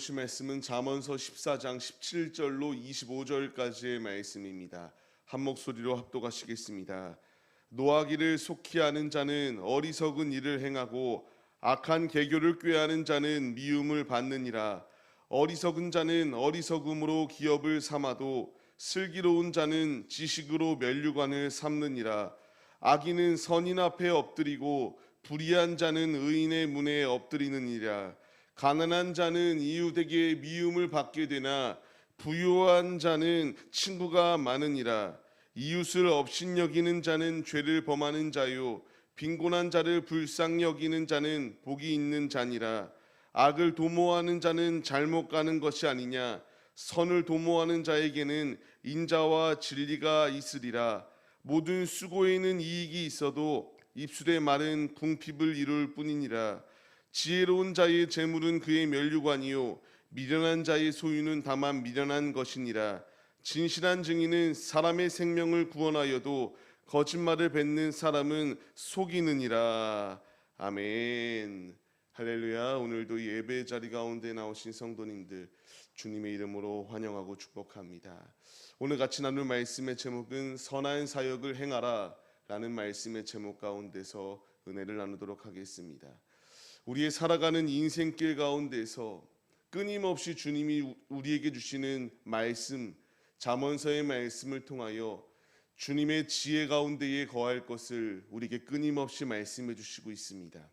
보실 말씀은 잠언서 14장 17절로 25절까지의 말씀입니다. 한 목소리로 합독하시겠습니다. 노하기를 속히 하는 자는 어리석은 일을 행하고 악한 계교를 꾀하는 자는 미움을 받느니라. 어리석은 자는 어리석음으로 기업을 삼아도 슬기로운 자는 지식으로 면류관을 삼느니라. 악인은 선인 앞에 엎드리고 불의한 자는 의인의 문에 엎드리느니라. 가난한 자는 이웃에게 미움을 받게 되나 부유한 자는 친구가 많으니라. 이웃을 업신여기는 자는 죄를 범하는 자요 빈곤한 자를 불쌍히 여기는 자는 복이 있는 자니라. 악을 도모하는 자는 잘못 가는 것이 아니냐. 선을 도모하는 자에게는 인자와 진리가 있으리라. 모든 수고에는 이익이 있어도 입술의 말은 궁핍을 이룰 뿐이니라. 지혜로운 자의 재물은 그의 면류관이요 미련한 자의 소유는 다만 미련한 것이니라. 진실한 증인은 사람의 생명을 구원하여도 거짓말을 뱉는 사람은 속이느니라. 아멘. 할렐루야. 오늘도 예배 자리 가운데 나오신 성도님들 주님의 이름으로 환영하고 축복합니다. 오늘 같이 나눌 말씀의 제목은 선한 사역을 행하라 라는 말씀의 제목 가운데서 은혜를 나누도록 하겠습니다. 우리의 살아가는 인생길 가운데서 끊임없이 주님이 우리에게 주시는 말씀, 잠언서의 말씀을 통하여 주님의 지혜 가운데에 거할 것을 우리에게 끊임없이 말씀해 주시고 있습니다.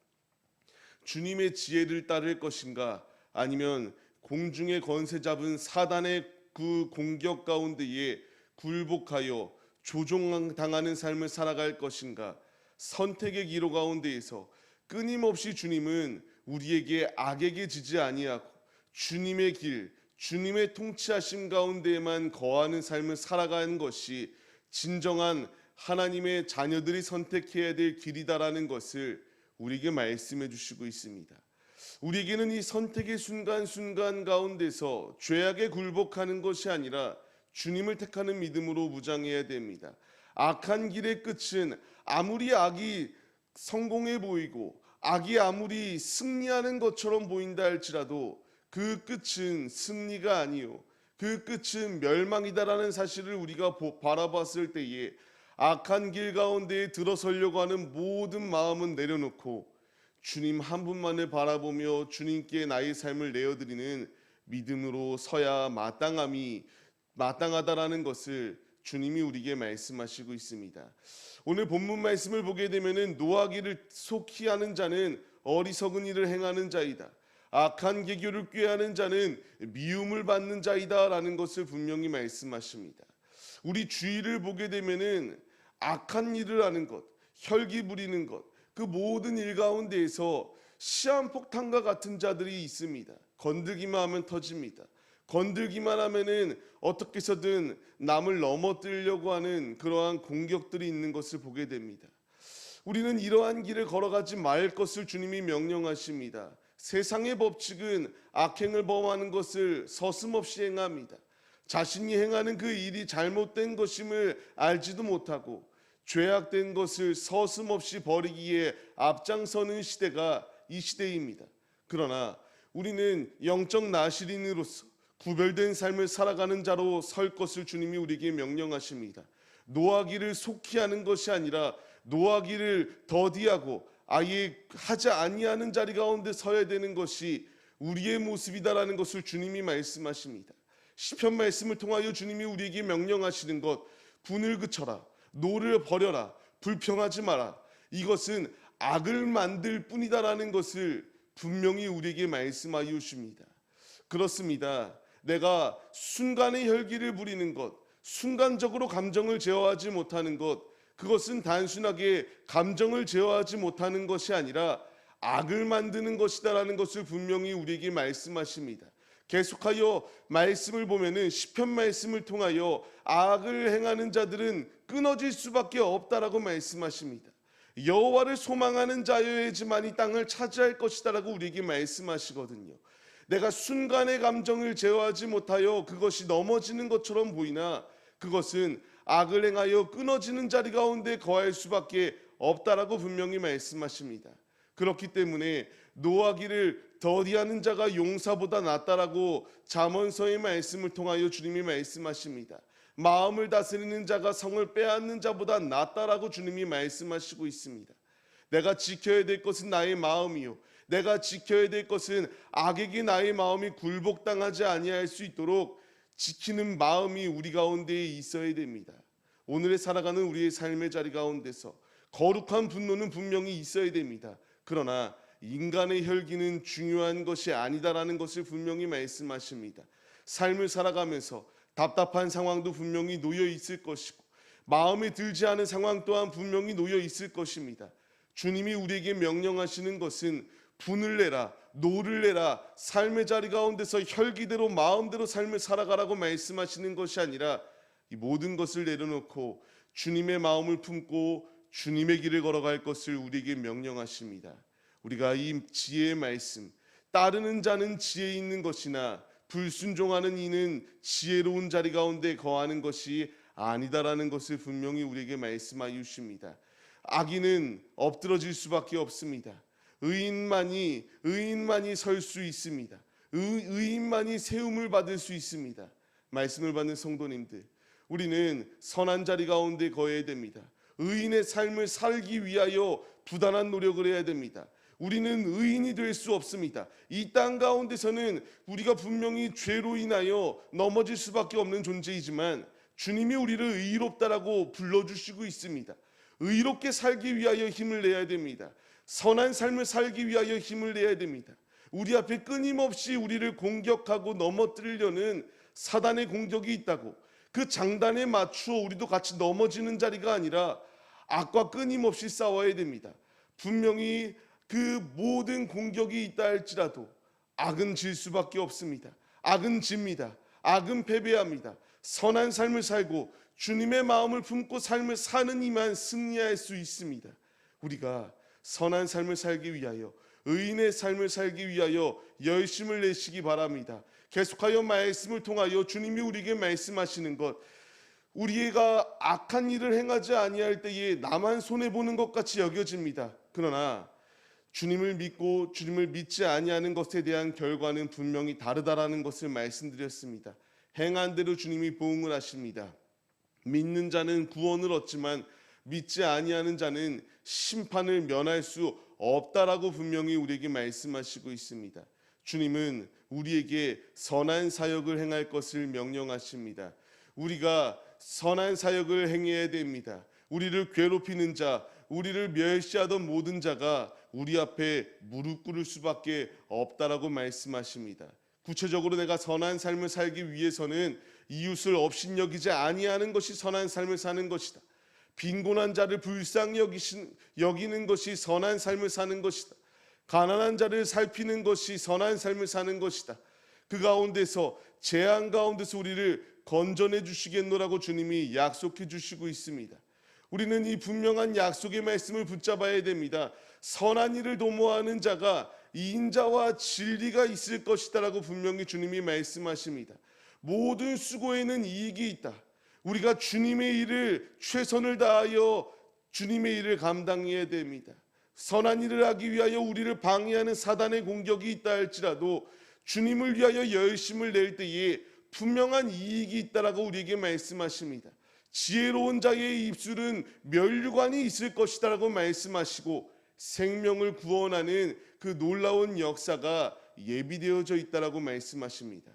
주님의 지혜를 따를 것인가, 아니면 공중의 권세 잡은 사단의 그 공격 가운데에 굴복하여 조종당하는 삶을 살아갈 것인가, 선택의 기로 가운데에서 끊임없이 주님은 우리에게 악에게 지지 아니하고 주님의 길, 주님의 통치하심 가운데에만 거하는 삶을 살아가는 것이 진정한 하나님의 자녀들이 선택해야 될 길이다라는 것을 우리에게 말씀해 주시고 있습니다. 우리에게는 이 선택의 순간순간 가운데서 죄악에 굴복하는 것이 아니라 주님을 택하는 믿음으로 무장해야 됩니다. 악한 길의 끝은 아무리 악이 성공해 보이고 악이 아무리 승리하는 것처럼 보인다 할지라도 그 끝은 승리가 아니요 그 끝은 멸망이다라는 사실을 우리가 바라봤을 때에 악한 길 가운데에 들어서려고 하는 모든 마음은 내려놓고 주님 한 분만을 바라보며 주님께 나의 삶을 내어드리는 믿음으로 서야 마땅하다라는 것을 주님이 우리에게 말씀하시고 있습니다. 오늘 본문 말씀을 보게 되면은 노하기를 속히 하는 자는 어리석은 일을 행하는 자이다. 악한 계교를 꾀하는 자는 미움을 받는 자이다라는 것을 분명히 말씀하십니다. 우리 주위를 보게 되면은 악한 일을 하는 것, 혈기 부리는 것, 그 모든 일 가운데에서 시한폭탄과 같은 자들이 있습니다. 건들기만 하면 터집니다. 건들기만 하면은 어떻게 해서든 남을 넘어뜨리려고 하는 그러한 공격들이 있는 것을 보게 됩니다. 우리는 이러한 길을 걸어가지 말 것을 주님이 명령하십니다. 세상의 법칙은 악행을 범하는 것을 서슴없이 행합니다. 자신이 행하는 그 일이 잘못된 것임을 알지도 못하고 죄악된 것을 서슴없이 버리기에 앞장서는 시대가 이 시대입니다. 그러나 우리는 영적 나시린으로서 구별된 삶을 살아가는 자로 설 것을 주님이 우리에게 명령하십니다. 노하기를 속히 하는 것이 아니라 노하기를 더디하고 아예 하지 아니하는 자리 가운데 서야 되는 것이 우리의 모습이다라는 것을 주님이 말씀하십니다. 시편 말씀을 통하여 주님이 우리에게 명령하시는 것, 분을 그쳐라, 노를 버려라, 불평하지 마라. 이것은 악을 만들 뿐이다라는 것을 분명히 우리에게 말씀하여 주십니다. 그렇습니다. 내가 순간의 혈기를 부리는 것, 순간적으로 감정을 제어하지 못하는 것, 그것은 단순하게 감정을 제어하지 못하는 것이 아니라 악을 만드는 것이다라는 것을 분명히 우리에게 말씀하십니다. 계속하여 말씀을 보면은 시편 말씀을 통하여 악을 행하는 자들은 끊어질 수밖에 없다라고 말씀하십니다. 여호와를 소망하는 자여야지만 이 땅을 차지할 것이다라고 우리에게 말씀하시거든요. 내가 순간의 감정을 제어하지 못하여 그것이 넘어지는 것처럼 보이나 그것은 악을 행하여 끊어지는 자리 가운데 거할 수밖에 없다라고 분명히 말씀하십니다. 그렇기 때문에 노하기를 더디하는 자가 용사보다 낫다라고 잠언서의 말씀을 통하여 주님이 말씀하십니다. 마음을 다스리는 자가 성을 빼앗는 자보다 낫다라고 주님이 말씀하시고 있습니다. 내가 지켜야 될 것은 나의 마음이요, 내가 지켜야 될 것은 악에게 나의 마음이 굴복당하지 아니할 수 있도록 지키는 마음이 우리 가운데에 있어야 됩니다. 오늘에 살아가는 우리의 삶의 자리 가운데서 거룩한 분노는 분명히 있어야 됩니다. 그러나 인간의 혈기는 중요한 것이 아니다라는 것을 분명히 말씀하십니다. 삶을 살아가면서 답답한 상황도 분명히 놓여 있을 것이고 마음에 들지 않은 상황 또한 분명히 놓여 있을 것입니다. 주님이 우리에게 명령하시는 것은 분을 내라, 노를 내라, 삶의 자리 가운데서 혈기대로 마음대로 삶을 살아가라고 말씀하시는 것이 아니라 이 모든 것을 내려놓고 주님의 마음을 품고 주님의 길을 걸어갈 것을 우리에게 명령하십니다. 우리가 이 지혜의 말씀, 따르는 자는 지혜 있는 것이나 불순종하는 이는 지혜로운 자리 가운데 거하는 것이 아니다라는 것을 분명히 우리에게 말씀하여 주십니다. 악인은 엎드러질 수밖에 없습니다. 의인만이 설 수 있습니다. 의인만이 세움을 받을 수 있습니다. 말씀을 받는 성도님들, 우리는 선한 자리 가운데 거해야 됩니다. 의인의 삶을 살기 위하여 부단한 노력을 해야 됩니다. 우리는 의인이 될 수 없습니다. 이 땅 가운데서는 우리가 분명히 죄로 인하여 넘어질 수밖에 없는 존재이지만 주님이 우리를 의롭다라고 불러주시고 있습니다. 의롭게 살기 위하여 힘을 내야 됩니다. 선한 삶을 살기 위하여 힘을 내야 됩니다. 우리 앞에 끊임없이 우리를 공격하고 넘어뜨리려는 사단의 공격이 있다고 그 장단에 맞추어 우리도 같이 넘어지는 자리가 아니라 악과 끊임없이 싸워야 됩니다. 분명히 그 모든 공격이 있다 할지라도 악은 질 수밖에 없습니다. 악은 집니다. 악은 패배합니다. 선한 삶을 살고 주님의 마음을 품고 삶을 사는 이만 승리할 수 있습니다. 우리가 선한 삶을 살기 위하여, 의인의 삶을 살기 위하여 열심을 내시기 바랍니다. 계속하여 말씀을 통하여 주님이 우리에게 말씀하시는 것, 우리가 악한 일을 행하지 아니할 때에 나만 손해보는 것 같이 여겨집니다. 그러나 주님을 믿고 주님을 믿지 아니하는 것에 대한 결과는 분명히 다르다라는 것을 말씀드렸습니다. 행한 대로 주님이 보응을 하십니다. 믿는 자는 구원을 얻지만 믿지 아니하는 자는 심판을 면할 수 없다라고 분명히 우리에게 말씀하시고 있습니다. 주님은 우리에게 선한 사역을 행할 것을 명령하십니다. 우리가 선한 사역을 행해야 됩니다. 우리를 괴롭히는 자, 우리를 멸시하던 모든 자가 우리 앞에 무릎 꿇을 수밖에 없다라고 말씀하십니다. 구체적으로 내가 선한 삶을 살기 위해서는 이웃을 업신여기지 아니하는 것이 선한 삶을 사는 것이다. 빈곤한 자를 불쌍히 여기는 것이 선한 삶을 사는 것이다. 가난한 자를 살피는 것이 선한 삶을 사는 것이다. 그 가운데서 재앙 가운데서 우리를 건져내 주시겠노라고 주님이 약속해 주시고 있습니다. 우리는 이 분명한 약속의 말씀을 붙잡아야 됩니다. 선한 일을 도모하는 자가 인자와 진리가 있을 것이다라고 분명히 주님이 말씀하십니다. 모든 수고에는 이익이 있다. 우리가 주님의 일을 최선을 다하여 주님의 일을 감당해야 됩니다. 선한 일을 하기 위하여 우리를 방해하는 사단의 공격이 있다 할지라도 주님을 위하여 열심을 낼 때에 분명한 이익이 있다라고 우리에게 말씀하십니다. 지혜로운 자의 입술은 면류관이 있을 것이다라고 말씀하시고 생명을 구원하는 그 놀라운 역사가 예비되어져 있다라고 말씀하십니다.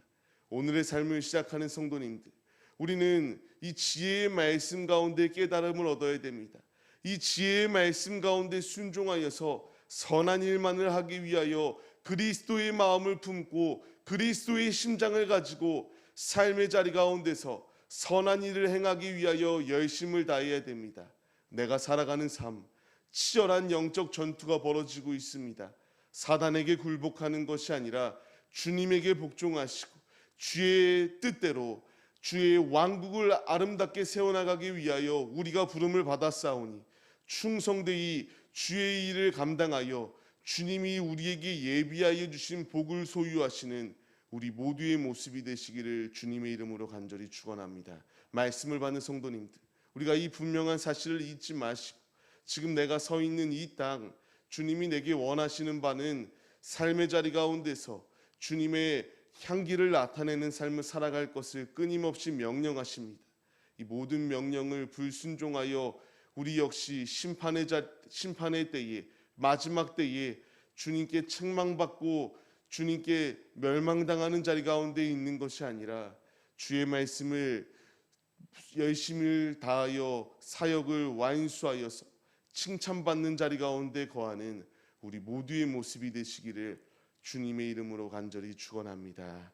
오늘의 삶을 시작하는 성도님들, 우리는 이 지혜의 말씀 가운데 깨달음을 얻어야 됩니다. 이 지혜의 말씀 가운데 순종하여서 선한 일만을 하기 위하여 그리스도의 마음을 품고 그리스도의 심장을 가지고 삶의 자리 가운데서 선한 일을 행하기 위하여 열심을 다해야 됩니다. 내가 살아가는 삶, 치열한 영적 전투가 벌어지고 있습니다. 사단에게 굴복하는 것이 아니라 주님에게 복종하시고 주의 뜻대로 주의 왕국을 아름답게 세워나가기 위하여 우리가 부름을 받았사오니 충성되이 주의 일을 감당하여 주님이 우리에게 예비하여 주신 복을 소유하시는 우리 모두의 모습이 되시기를 주님의 이름으로 간절히 축원합니다. 말씀을 받는 성도님들, 우리가 이 분명한 사실을 잊지 마시고 지금 내가 서 있는 이 땅, 주님이 내게 원하시는 바는 삶의 자리 가운데서 주님의 향기를 나타내는 삶을 살아갈 것을 끊임없이 명령하십니다. 이 모든 명령을 불순종하여 우리 역시 심판의 때에, 마지막 때에 주님께 책망받고 주님께 멸망당하는 자리 가운데 있는 것이 아니라 주의 말씀을 열심을 다하여 사역을 완수하여서 칭찬받는 자리 가운데 거하는 우리 모두의 모습이 되시기를 주님의 이름으로 간절히 축원합니다.